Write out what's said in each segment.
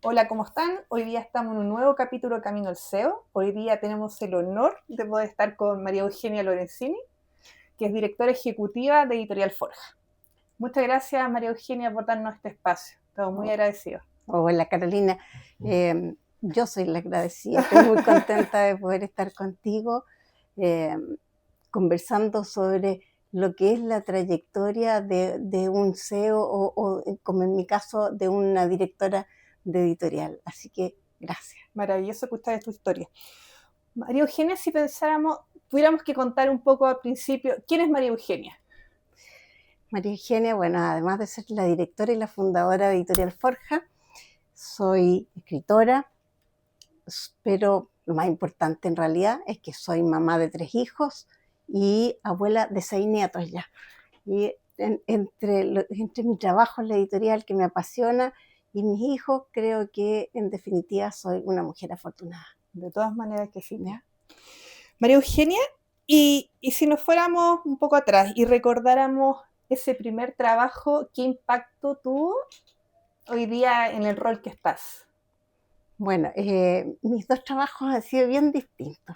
Hola, ¿cómo están? Hoy día estamos en un nuevo capítulo de Camino al SEO. Hoy día tenemos el honor de poder estar con María Eugenia Lorenzini, que es directora ejecutiva de Editorial Forja. Muchas gracias, María Eugenia, por darnos este espacio. Estamos muy Oh, agradecidos. hola Carolina, yo soy la agradecida, estoy muy contenta de poder estar contigo eh, conversando sobre lo que es la trayectoria de un CEO como en mi caso, de una directora de editorial. Así que gracias. Maravilloso escuchar tu historia. María Eugenia, si pensáramos, tuviéramos que contar un poco al principio, ¿quién es María Eugenia? María Eugenia, bueno, además de ser la directora y la fundadora de Editorial Forja, soy escritora, pero lo más importante en realidad es que soy mamá de 3 hijos y abuela de 6 nietos ya. Y entre mi trabajo en la editorial, que me apasiona, y mis hijos, creo que en definitiva soy una mujer afortunada. De todas maneras que sí. ¿Ya? María Eugenia, y si nos fuéramos un poco atrás y recordáramos ese primer trabajo, ¿qué impacto tuvo hoy día en el rol que estás? Bueno, mis dos trabajos han sido bien distintos.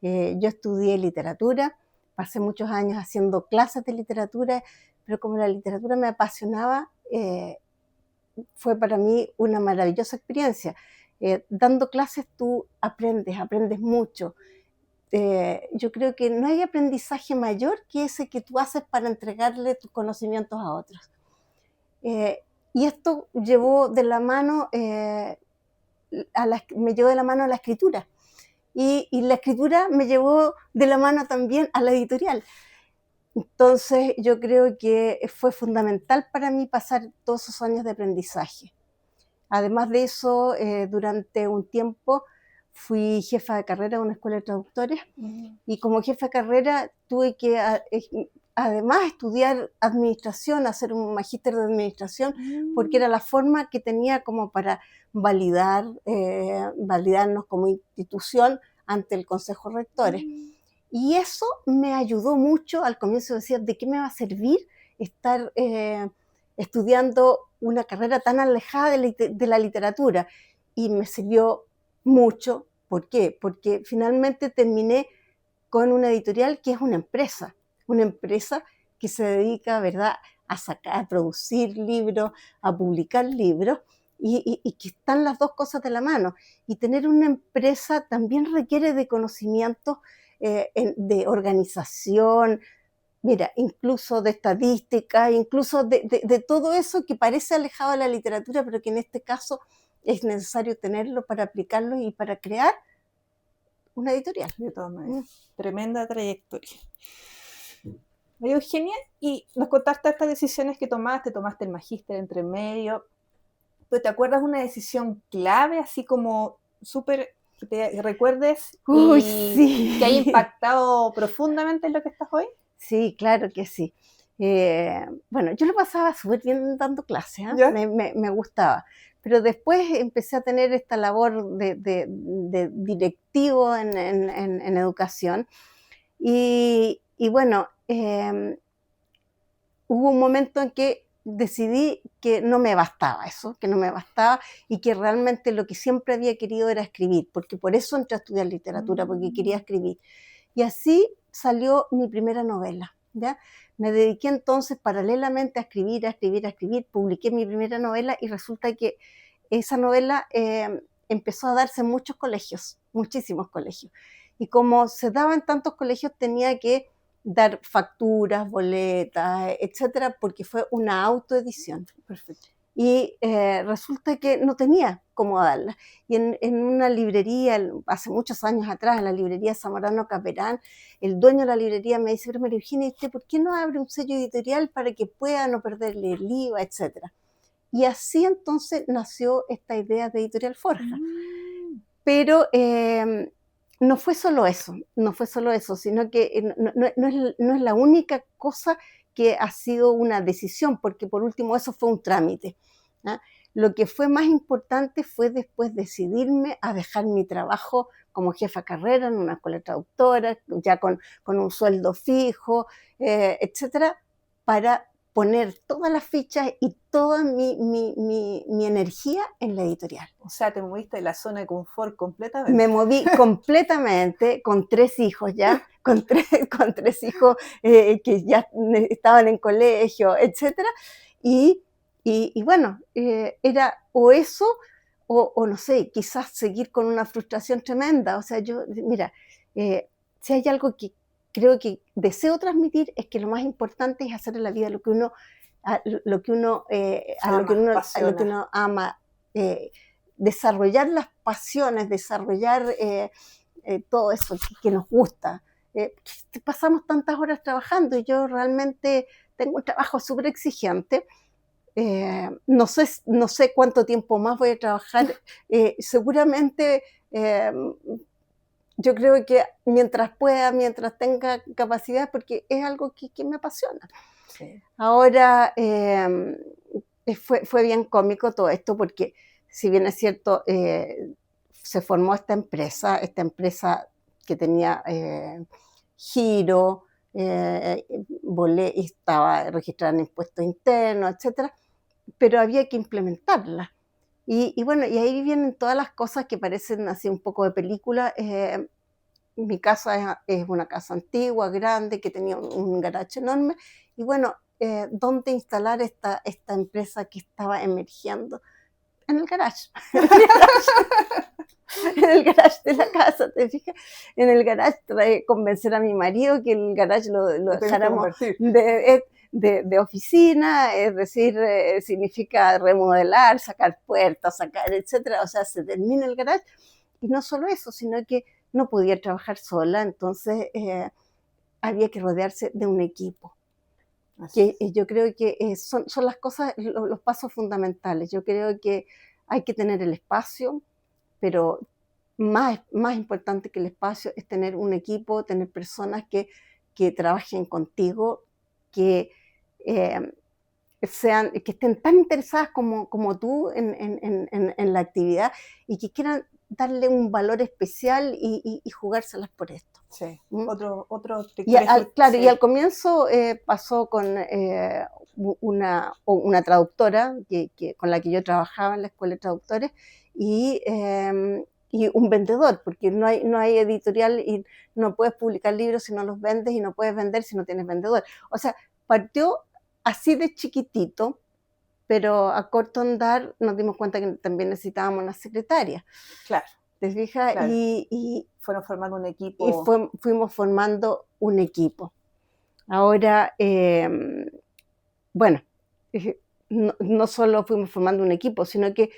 Yo estudié literatura, pasé muchos años haciendo clases de literatura, pero como la literatura me apasionaba, fue para mí una maravillosa experiencia. Dando clases tú aprendes mucho. Yo creo que no hay aprendizaje mayor que ese que tú haces para entregarle tus conocimientos a otros. Eh, y esto llevó de la mano, me llevó de la mano a la escritura. Y la escritura me llevó de la mano también a la editorial. Entonces yo creo que fue fundamental para mí pasar todos esos años de aprendizaje. Además de eso, durante un tiempo fui jefa de carrera de una escuela de traductores y como jefa de carrera tuve que además estudiar administración, hacer un magíster de administración, porque era la forma que tenía como para validarnos como institución ante el Consejo de Rectores. Y eso me ayudó mucho. Al comienzo decía, ¿de qué me va a servir estar estudiando una carrera tan alejada de la literatura? Y me sirvió mucho. ¿Por qué? Porque finalmente terminé con una editorial que es una empresa que se dedica, ¿verdad?, a sacar, a producir libros, a publicar libros, y que están las dos cosas de la mano. Y tener una empresa también requiere de conocimientos de organización, mira, incluso de estadística, incluso de todo eso que parece alejado de la literatura, pero que en este caso es necesario tenerlo para aplicarlo y para crear una editorial. De todas maneras, tremenda trayectoria. María Eugenia, y nos contaste estas decisiones que tomaste el magíster entre medio, pero ¿te acuerdas una decisión clave, así como súper, que te recuerdes Uy, y que haya sí. impactado profundamente en lo que estás hoy? Sí, claro que sí. Bueno, yo lo pasaba súper bien dando clases, ¿eh? ¿Ya? Me gustaba, pero después empecé a tener esta labor de directivo en educación y bueno, hubo un momento en que decidí que no me bastaba eso, que no me bastaba y que realmente lo que siempre había querido era escribir, porque por eso entré a estudiar literatura, porque quería escribir. Y así salió mi primera novela, ¿ya? Me dediqué entonces paralelamente a escribir, a escribir, a escribir, publiqué mi primera novela y resulta que esa novela empezó a darse en muchos colegios, muchísimos colegios. Y como se daba en tantos colegios, tenía que dar facturas, boletas, etcétera, porque fue una autoedición. Perfecto. Y resulta que no tenía cómo darla. Y en una librería, hace muchos años atrás, en la librería Zamorano Caperán, el dueño de la librería me dice, pero María Eugenia, ¿usted por qué no abre un sello editorial para que pueda no perderle el IVA, etcétera? Y así entonces nació esta idea de Editorial Forja. Pero no fue solo eso, no fue solo eso, sino que no es la única cosa que ha sido una decisión, porque por último eso fue un trámite. ¿Ah? Lo que fue más importante fue después decidirme a dejar mi trabajo como jefa de carrera en una escuela traductora, ya con un sueldo fijo, etcétera, para poner todas las fichas y toda mi energía en la editorial. O sea, te moviste de la zona de confort completamente. Me moví completamente con 3 hijos ya, con tres hijos que ya estaban en colegio, etcétera, y bueno, era o eso, o no sé, quizás seguir con una frustración tremenda. O sea, mira, si hay algo que creo que deseo transmitir es que lo más importante es hacer en la vida lo que uno ama, desarrollar las pasiones, desarrollar todo eso que nos gusta. Pasamos tantas horas trabajando y yo realmente tengo un trabajo súper exigente. No sé cuánto tiempo más voy a trabajar. Seguramente yo creo que mientras pueda, mientras tenga capacidad, porque es algo que me apasiona. Sí. Ahora, fue bien cómico todo esto, porque si bien es cierto, se formó esta empresa que tenía giro, y estaba registrada en impuestos internos, etcétera, pero había que implementarla. Y bueno, y ahí vienen todas las cosas que parecen así un poco de película. Mi casa es una casa antigua, grande, que tenía un garage enorme, y bueno, ¿dónde instalar esta empresa que estaba emergiendo? En el garage. En el garage de la casa, ¿te fijas? En el garage, convencer a mi marido que el garage lo dejáramos de oficina, es decir, significa remodelar, sacar puertas, etcétera. O sea, se termina el garage, y no solo eso, sino que no podía trabajar sola, entonces había que rodearse de un equipo. Yo creo que son las cosas, los pasos fundamentales. Yo creo que hay que tener el espacio, pero más importante que el espacio es tener un equipo, tener personas que trabajen contigo, que estén tan interesadas como tú en la actividad, y que quieran darle un valor especial y jugárselas por esto. Sí. ¿Mm? Y al comienzo pasó con una traductora con la que yo trabajaba en la escuela de traductores, y un vendedor, porque no hay editorial y no puedes publicar libros si no los vendes, y no puedes vender si no tienes vendedor. O sea, partió así de chiquitito, pero a corto andar nos dimos cuenta que también necesitábamos una secretaria. Claro. ¿Te fijas? Claro. Y fueron formando un equipo. Y fuimos formando un equipo. Ahora, bueno, no solo fuimos formando un equipo, sino que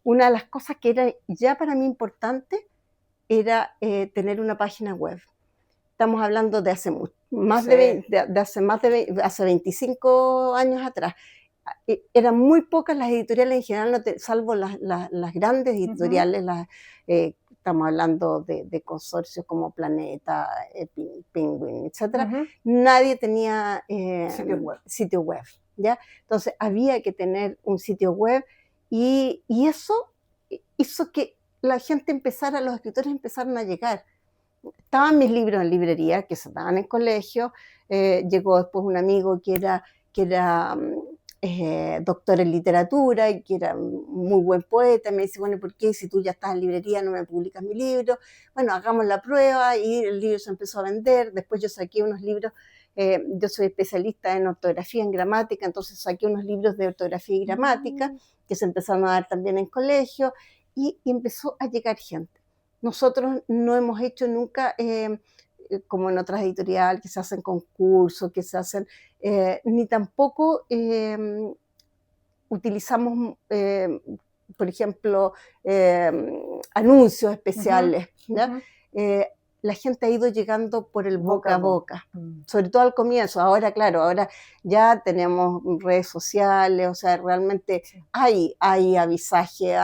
una de las cosas que era ya para mí importante era tener una página web. Estamos hablando de hace hace 25 años atrás. Eran muy pocas las editoriales en general, salvo las grandes editoriales, estamos hablando de consorcios como Planeta, Penguin, etc. Nadie tenía sitio web, ¿ya? Entonces había que tener un sitio web, y eso hizo que la gente los escritores empezaron a llegar. Estaban mis libros en librería, que se daban en colegio. Llegó después un amigo que era doctor en literatura y que era muy buen poeta. Me dice, bueno, ¿por qué si tú ya estás en librería no me publicas mi libro? Bueno, hagamos la prueba, y el libro se empezó a vender. Después yo saqué unos libros, yo soy especialista en ortografía, en gramática, entonces saqué unos libros de ortografía y gramática que se empezaron a dar también en colegio, y empezó a llegar gente. Nosotros no hemos hecho nunca, como en otras editoriales, que se hacen concursos, que se hacen, ni tampoco utilizamos, por ejemplo, anuncios especiales. ¿Ya? La gente ha ido llegando por el boca a boca, sobre todo al comienzo. Ahora, claro, ahora ya tenemos redes sociales, o sea, realmente hay avisaje,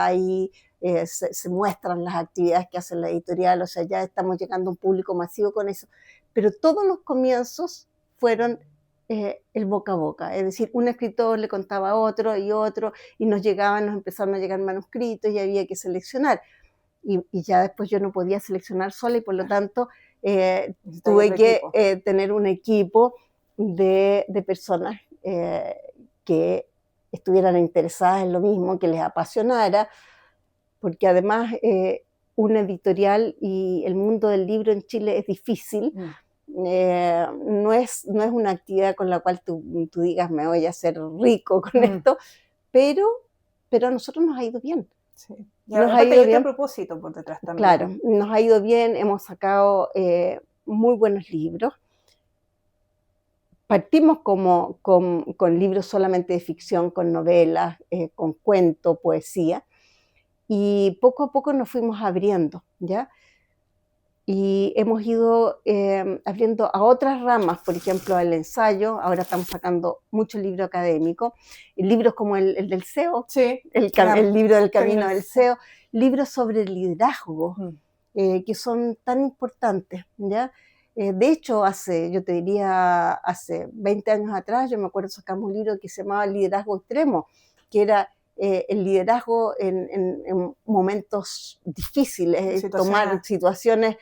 se muestran las actividades que hace la editorial, o sea, ya estamos llegando a un público masivo con eso. Pero todos los comienzos fueron el boca a boca, es decir, un escritor le contaba a otro, y nos empezaron a llegar manuscritos, y había que seleccionar. Y ya después yo no podía seleccionar sola, y por lo tanto tuve que tener un equipo de personas que estuvieran interesadas en lo mismo, que les apasionara, porque además una editorial y el mundo del libro en Chile es difícil. No es una actividad con la cual tú digas me voy a hacer rico con esto, pero a nosotros nos ha ido bien. Sí. Y nos ha ido bien. A propósito por detrás también. Claro, nos ha ido bien, hemos sacado muy buenos libros. Partimos con libros solamente de ficción, con novelas, con cuento, poesía, y poco a poco nos fuimos abriendo, ¿ya? Y hemos ido abriendo a otras ramas, por ejemplo, el ensayo. Ahora estamos sacando muchos libros académicos, libros como el del CEO, sí, el libro del camino del CEO, libros sobre liderazgo, que son tan importantes, ¿ya? De hecho, yo te diría, hace 20 años atrás, yo me acuerdo, sacamos un libro que se llamaba Liderazgo Extremo, que era el liderazgo en momentos difíciles, tomar situaciones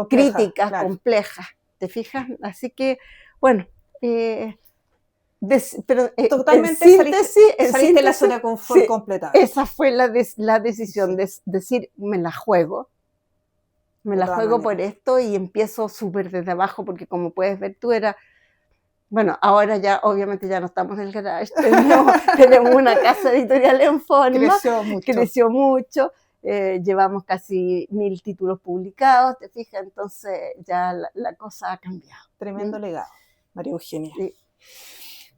críticas, claro, complejas, ¿te fijas? Así que, bueno, pero totalmente saliste de la zona de confort, sí, completa. Esa fue la decisión, sí, de decir, me la juego por esto, y empiezo súper desde abajo, porque como puedes ver tú, bueno, ahora ya obviamente ya no estamos en el garage, tenemos una casa editorial en forma, creció mucho, llevamos casi 1000 títulos publicados, ¿te fijas? Entonces ya la cosa ha cambiado. Tremendo legado, María Eugenia. Sí.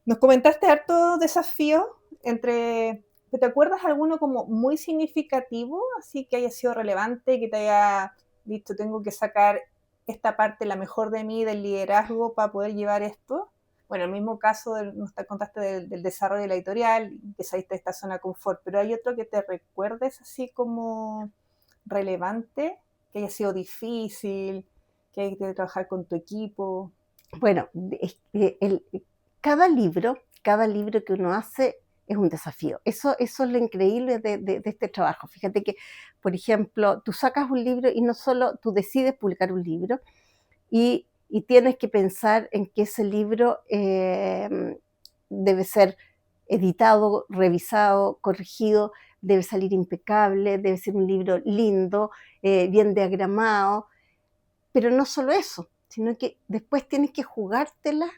Nos comentaste harto desafíos ¿te acuerdas alguno como muy significativo, así que haya sido relevante, que te haya dicho, tengo que sacar esta parte, la mejor de mí, del liderazgo, para poder llevar esto? Bueno, el mismo caso, nos contaste del desarrollo de la editorial, que saliste de esta zona de confort, pero ¿hay otro que te recuerdes así como relevante, que haya sido difícil, que hay que trabajar con tu equipo? Bueno, cada libro que uno hace es un desafío. Eso es lo increíble de este trabajo. Fíjate que, por ejemplo, tú sacas un libro y no solo tú decides publicar un libro y tienes que pensar en que ese libro debe ser editado, revisado, corregido, debe salir impecable, debe ser un libro lindo, bien diagramado, pero no solo eso, sino que después tienes que jugártela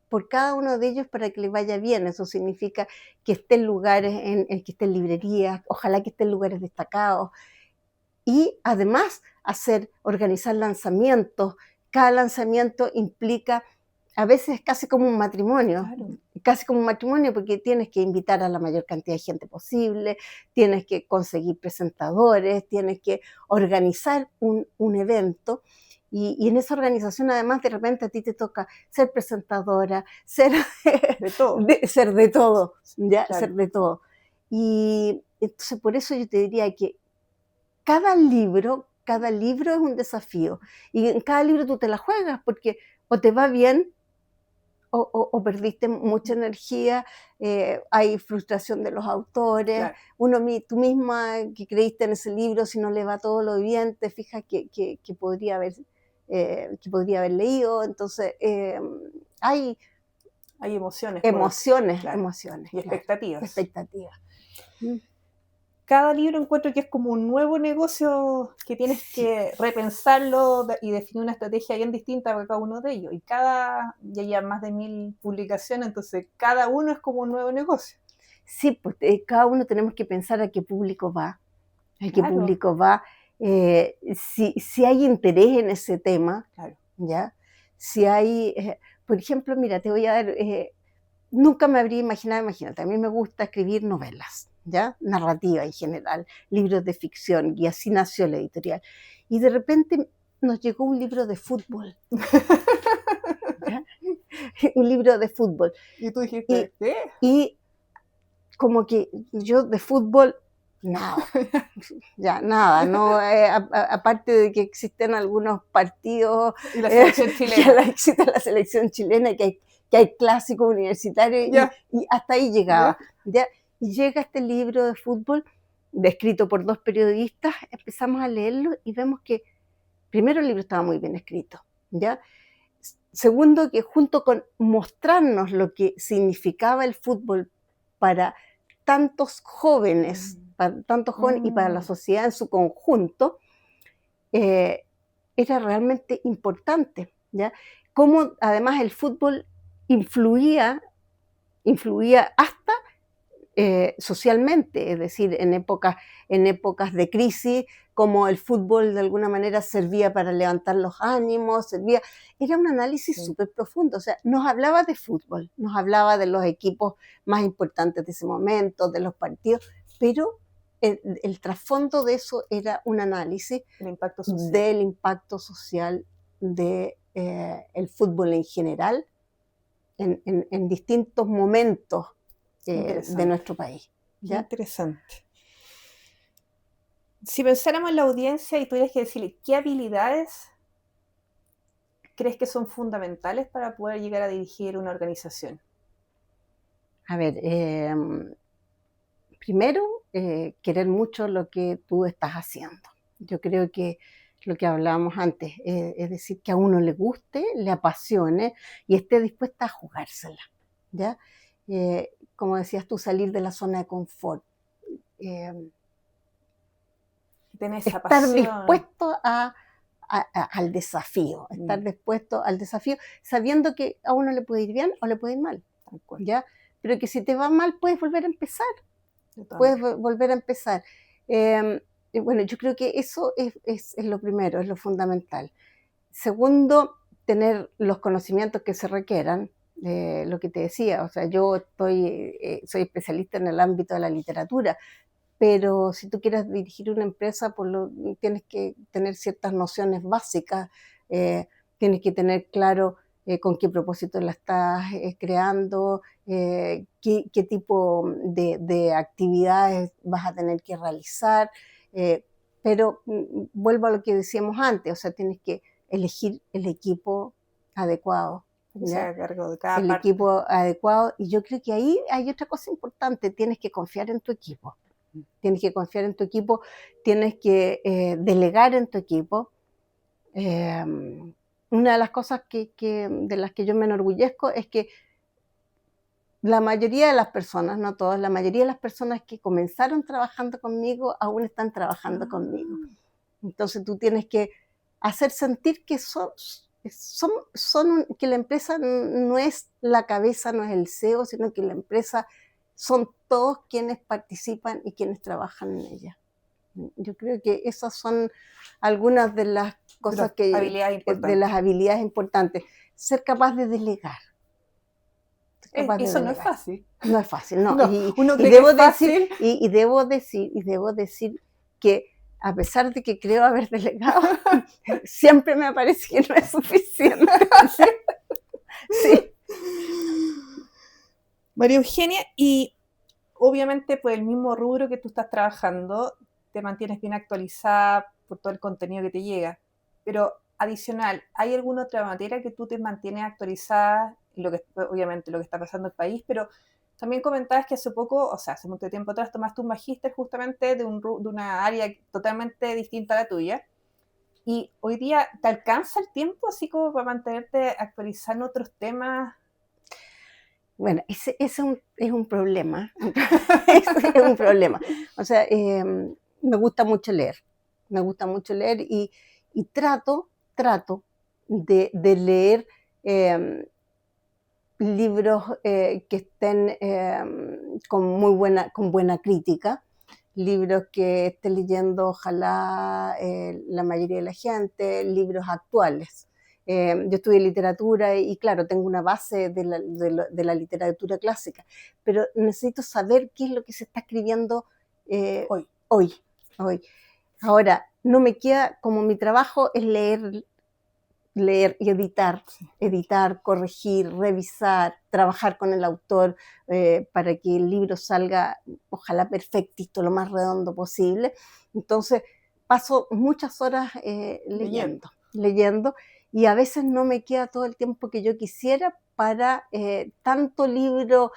por cada uno de ellos para que les vaya bien. Eso significa que esté en lugares en que esté en librerías, ojalá que esté en lugares destacados, y además organizar lanzamientos. Cada lanzamiento implica, a veces casi como un matrimonio, claro, porque tienes que invitar a la mayor cantidad de gente posible, tienes que conseguir presentadores, tienes que organizar un evento. Y en esa organización, además, de repente a ti te toca ser presentadora, ser de todo, ser de todo, ¿ya? Claro. Ser de todo. Y entonces, por eso yo te diría que cada libro es un desafío. Y en cada libro tú te la juegas, porque o te va bien o perdiste mucha energía, hay frustración de los autores, claro. Tú misma que creíste en ese libro, si no le va todo lo bien, te fijas que podría haber leído. Entonces hay emociones. Claro. Emociones. Y expectativas. Expectativas. Cada libro encuentro que es como un nuevo negocio que tienes que repensarlo y definir una estrategia bien distinta para cada uno de ellos. Y ya hay más de 1000 publicaciones, entonces cada uno es como un nuevo negocio. Sí, pues cada uno tenemos que pensar a qué público va, qué público va, si hay interés en ese tema, claro. ¿Ya? Si hay, por ejemplo, mira, te voy a dar, nunca me habría imaginado, imagínate, a mí me gusta escribir novelas, ¿ya? Narrativa en general, libros de ficción, y así nació la editorial. Y de repente nos llegó un libro de fútbol. Un libro de fútbol. Y tú dijiste, ¿qué? Y como que yo de fútbol, nada, ya nada, no, aparte de que existen algunos partidos, y la selección chilena. Existe la selección chilena, que hay clásicos universitarios, y hasta ahí llegaba. ¿Ya? Y llega este libro de fútbol, escrito por 2 periodistas, empezamos a leerlo y vemos que primero el libro estaba muy bien escrito, ¿ya? Segundo, que junto con mostrarnos lo que significaba el fútbol para tantos jóvenes, y para la sociedad en su conjunto, era realmente importante, ¿ya? Cómo además el fútbol influía hasta socialmente, es decir, en épocas de crisis, como el fútbol de alguna manera servía para levantar los ánimos, era un análisis súper profundo, o sea, nos hablaba de fútbol, nos hablaba de los equipos más importantes de ese momento, de los partidos, pero el trasfondo de eso era un análisis del impacto social de el fútbol en general, en distintos momentos de nuestro país. ¿Ya? Interesante. Si pensáramos en la audiencia y tuvieras que decirle qué habilidades crees que son fundamentales para poder llegar a dirigir una organización. A ver, primero, querer mucho lo que tú estás haciendo. Yo creo que lo que hablábamos antes, es decir, que a uno le guste, le apasione y esté dispuesta a jugársela, ¿ya? Como decías tú, salir de la zona de confort. Estar dispuesto al desafío, estar dispuesto al desafío, sabiendo que a uno le puede ir bien o le puede ir mal, ¿ya? Pero que si te va mal puedes volver a empezar, bueno, yo creo que eso es lo primero, es lo fundamental. Segundo, tener los conocimientos que se requieran, lo que te decía, o sea, yo soy especialista en el ámbito de la literatura, pero si tú quieres dirigir una empresa, tienes que tener ciertas nociones básicas, tienes que tener claro con qué propósito la estás creando, qué tipo de actividades vas a tener que realizar, pero vuelvo a lo que decíamos antes, o sea, tienes que elegir el equipo adecuado. El equipo adecuado, y yo creo que ahí hay otra cosa importante, tienes que confiar en tu equipo. Tienes que confiar en tu equipo, tienes que delegar en tu equipo. Una de las cosas de las que yo me enorgullezco es que la mayoría de las personas, no todas, la mayoría de las personas que comenzaron trabajando conmigo aún están trabajando conmigo. Entonces tú tienes que hacer sentir que que la empresa no es la cabeza, no es el CEO, sino que la empresa son todos quienes participan y quienes trabajan en ella. Yo creo que esas son algunas de las cosas de las habilidades importantes. Ser capaz de delegar. Eso no es fácil. No es fácil, no. Y debo decir que a pesar de que creo haber delegado, siempre me parece que no es suficiente. Sí. María Eugenia, y obviamente por el mismo rubro que tú estás trabajando, te mantienes bien actualizada por todo el contenido que te llega, pero adicional, ¿hay alguna otra materia que tú te mantienes actualizada? Obviamente lo que está pasando en el país, pero también comentabas que hace poco, o sea, hace mucho tiempo atrás, tomaste un magíster justamente de una área totalmente distinta a la tuya, y hoy día, ¿te alcanza el tiempo así como para mantenerte actualizando en otros temas? Bueno, ese es un problema. Es un problema. O sea, me gusta mucho leer. Y trato de leer libros que estén con buena crítica, libros que esté leyendo ojalá la mayoría de la gente, libros actuales. Yo estudié literatura y claro, tengo una base de la literatura clásica, pero necesito saber qué es lo que se está escribiendo hoy. Ahora, no me queda, como mi trabajo es leer y editar, corregir, revisar, trabajar con el autor para que el libro salga, ojalá perfectito, lo más redondo posible. Entonces, paso muchas horas leyendo, y a veces no me queda todo el tiempo que yo quisiera para tanto libro.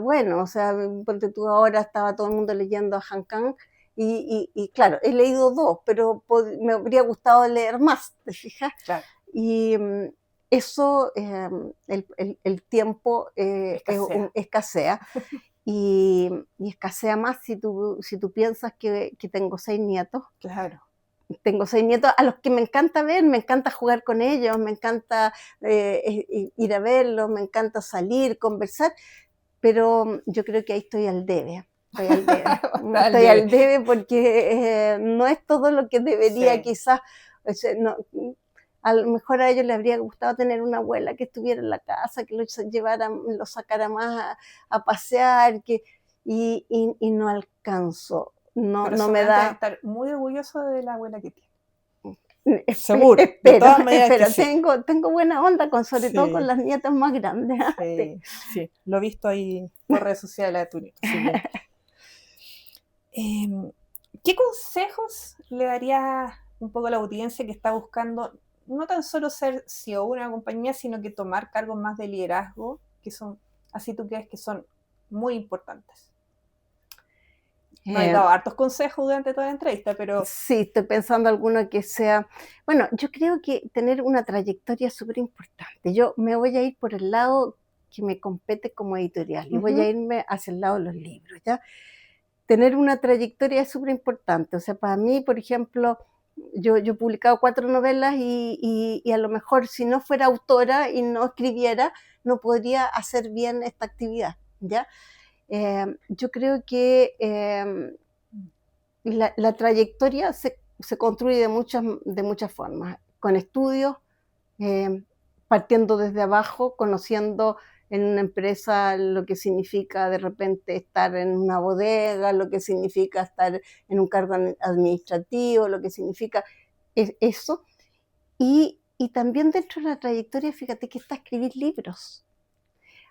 Bueno, o sea, porque tú ahora estaba todo el mundo leyendo a Han Kang, y claro, he leído 2, pero me habría gustado leer más, ¿te fijas? Claro. Y eso, el tiempo escasea. Y escasea más si tú piensas que tengo 6 nietos. Claro. Tengo 6 nietos a los que me encanta ver, me encanta jugar con ellos, me encanta ir a verlos, me encanta salir, conversar, pero yo creo que ahí estoy al debe. Estoy al debe porque no es todo lo que debería, quizás. O sea, no, a lo mejor a ellos les habría gustado tener una abuela que estuviera en la casa, que lo sacara más a pasear, y no alcanzo. Pero no me da. Estar muy orgulloso de la abuela que tiene. Seguro, espero, sí. Tengo buena onda, sobre todo con las nietas más grandes. Sí, lo he visto ahí por redes sociales a tu nieto. ¿Qué consejos le darías un poco a la audiencia que está buscando no tan solo ser CEO de una compañía, sino que tomar cargos más de liderazgo, que son, así tú crees que son muy importantes? No he dado hartos consejos durante toda la entrevista, pero... Sí, estoy pensando alguno que sea... Bueno, yo creo que tener una trayectoria es súper importante. Yo me voy a ir por el lado que me compete como editorial y voy a irme hacia el lado de los libros, ¿ya? Tener una trayectoria es súper importante. O sea, para mí, por ejemplo, yo he publicado 4 novelas y a lo mejor si no fuera autora y no escribiera, no podría hacer bien esta actividad, ¿ya? Yo creo que la trayectoria se construye de muchas formas, con estudios, partiendo desde abajo, conociendo en una empresa lo que significa de repente estar en una bodega, lo que significa estar en un cargo administrativo, lo que significa eso. Y también dentro de la trayectoria, fíjate que está escribir libros.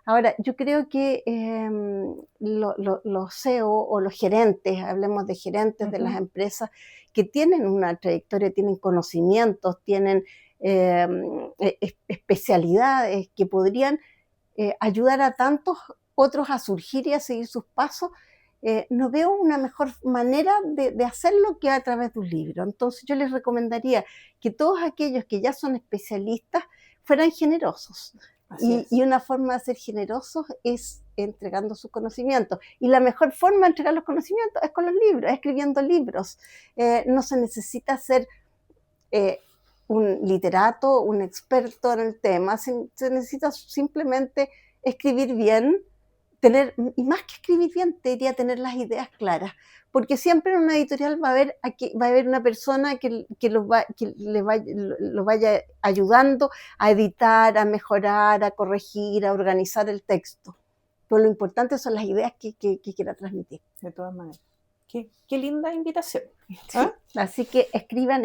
Ahora, yo creo que los CEO o los gerentes, hablemos de gerentes de las empresas, que tienen una trayectoria, tienen conocimientos, tienen especialidades que podrían ayudar a tantos otros a surgir y a seguir sus pasos, no veo una mejor manera de hacerlo que a través de un libro. Entonces yo les recomendaría que todos aquellos que ya son especialistas fueran generosos. Y una forma de ser generosos es entregando sus conocimientos. Y la mejor forma de entregar los conocimientos es con los libros, escribiendo libros. No se necesita ser un literato, un experto en el tema, se necesita simplemente escribir bien, y más que escribir bien, te diría tener las ideas claras, porque siempre en una editorial va a haber una persona que lo vaya ayudando a editar, a mejorar, a corregir, a organizar el texto. Pero lo importante son las ideas que quiera transmitir. De todas maneras. Qué linda invitación. ¿Ah? Sí, así que escriban.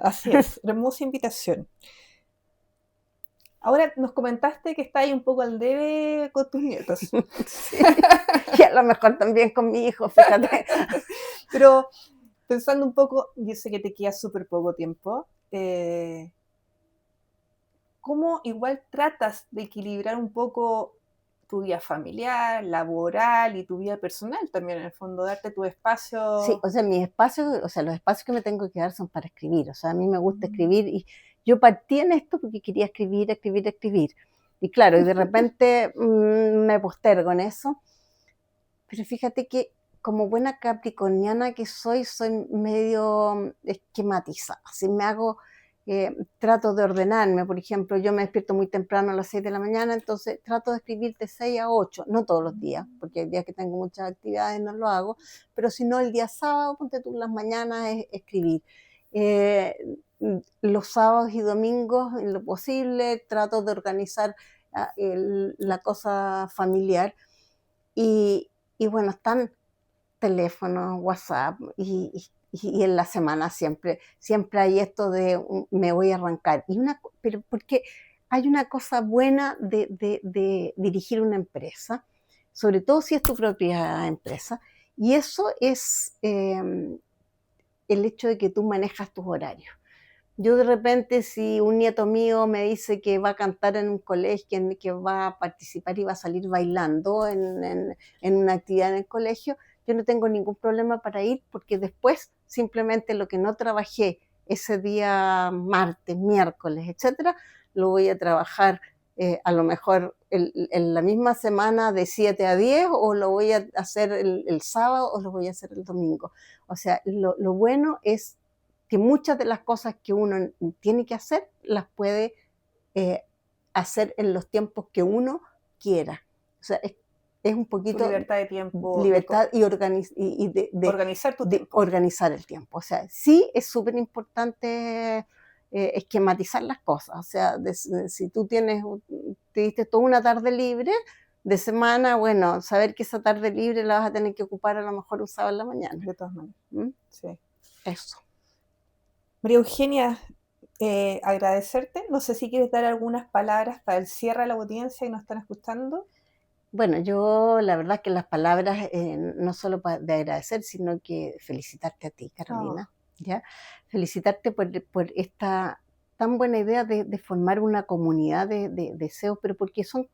Así es, hermosa invitación. Ahora nos comentaste que estás ahí un poco al debe con tus nietos. Sí. Y a lo mejor también con mi hijo, fíjate. Pero pensando un poco, yo sé que te queda súper poco tiempo. ¿Cómo igual tratas de equilibrar un poco tu vida familiar, laboral y tu vida personal también, en el fondo, darte tu espacio? Sí, o sea, los espacios que me tengo que dar son para escribir. O sea, a mí me gusta escribir y yo partí en esto porque quería escribir. Y claro, y de repente me postergo en eso. Pero fíjate que como buena capricorniana que soy medio esquematizada. Si me hago... trato de ordenarme, por ejemplo, yo me despierto muy temprano a las 6 de la mañana, entonces trato de escribir de 6 a 8, no todos los días, porque el día que tengo muchas actividades no lo hago, pero si no el día sábado, ponte tú las mañanas es escribir. Los sábados y domingos, en lo posible, trato de organizar la cosa familiar y bueno, están teléfonos, WhatsApp y en la semana siempre hay esto de me voy a arrancar. Pero porque hay una cosa buena de dirigir una empresa, sobre todo si es tu propia empresa, y eso es el hecho de que tú manejas tus horarios. Yo de repente, si un nieto mío me dice que va a cantar en un colegio, que va a participar y va a salir bailando en una actividad en el colegio, yo no tengo ningún problema para ir, porque después simplemente lo que no trabajé ese día martes, miércoles, etcétera, lo voy a trabajar a lo mejor en la misma semana de 7 a 10, o lo voy a hacer el sábado, o lo voy a hacer el domingo. O sea, lo bueno es que muchas de las cosas que uno tiene que hacer, las puede hacer en los tiempos que uno quiera. O sea, es un poquito libertad de tiempo, libertad y organizar tu tiempo. Organizar el tiempo. O sea, sí es súper importante esquematizar las cosas. O sea, si tú te diste toda una tarde libre de semana, bueno, saber que esa tarde libre la vas a tener que ocupar a lo mejor un sábado en la mañana. De todas maneras. Sí. Eso. María Eugenia, agradecerte. No sé si quieres dar algunas palabras para el cierre a la audiencia y nos están escuchando. Bueno, yo la verdad que las palabras no solo de agradecer, sino que felicitarte a ti, Carolina, ¿ya? Felicitarte por esta tan buena idea de formar una comunidad de SEO, pero porque es una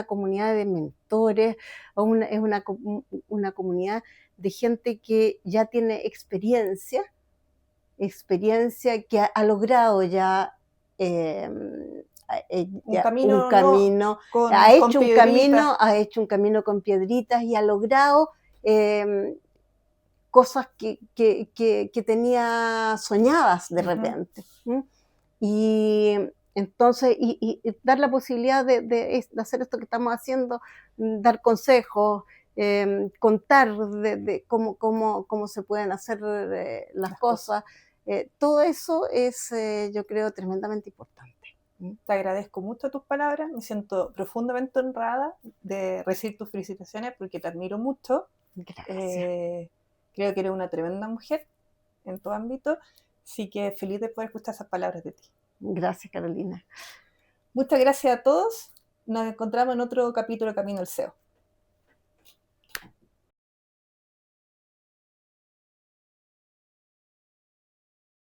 comunidad de mentores, es una comunidad de gente que ya tiene experiencia que ha logrado ya un camino, ha hecho un camino con piedritas y ha logrado cosas que tenía soñadas de repente. Y entonces, y dar la posibilidad de hacer esto que estamos haciendo, dar consejos, contar de cómo se pueden hacer las cosas. Todo eso es, yo creo, tremendamente importante. Te agradezco mucho tus palabras, me siento profundamente honrada de recibir tus felicitaciones porque te admiro mucho. Gracias. Creo que eres una tremenda mujer en tu ámbito, así que feliz de poder escuchar esas palabras de ti. Gracias, Carolina. Muchas gracias a todos, nos encontramos en otro capítulo de Camino al SEO.